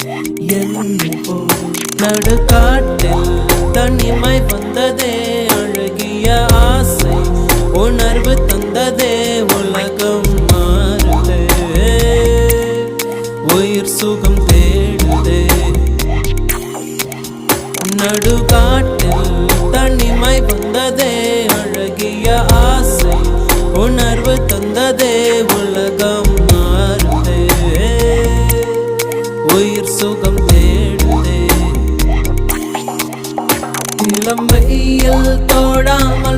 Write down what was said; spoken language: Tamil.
என்னோ நடுக்காட்டில் தனிமை வந்ததே அழகிய ஆசை உணர்வு தந்ததே உலகம் மாறுதே உயிர் சுகம் தேடுதே நடுக்காட்டில் தனிமை வந்ததே அழகிய ஆசை உணர்வு தந்ததே உலகம் மாறுதே உயிர் சுகம் தேடுதே இளம் வெயில் தோடாமல்